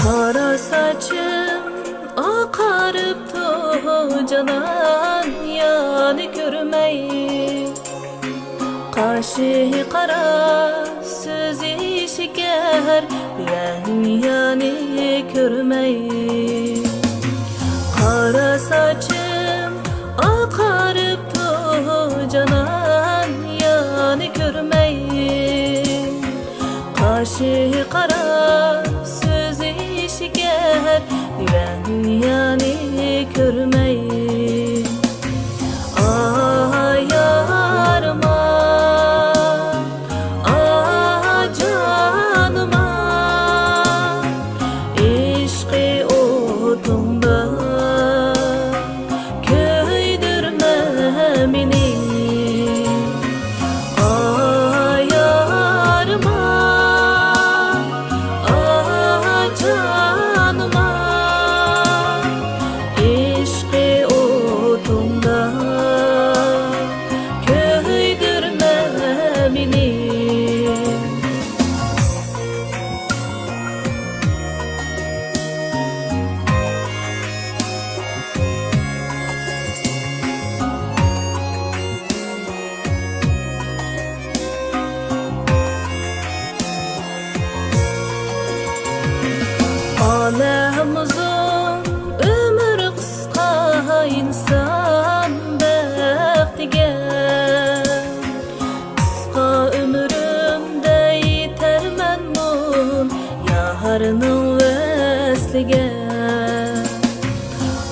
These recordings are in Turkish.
Kara saçım akarıptı canan yani görmeyi. Kaşı kara sözü şeker ben yani görmeyi. Kara saçım akarıptı canan yani görmeyi. Kaşı kara sözü şeker ben yani görmeyi. Ah yarıma, ah canıma, işkı otunda köydürme beni. Ah yarıma, ah canıma, işkı otunda köydürme beni. Alem uzun, ömür kısa, insan bəxtiga. Kısa ömrümde yetermen mun yarının veslige.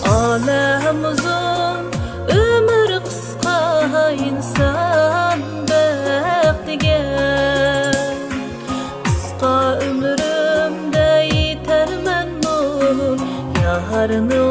Alem uzun, ömür kısa, insan bəxtiga. Kısa ömrümde yetermen mun yarını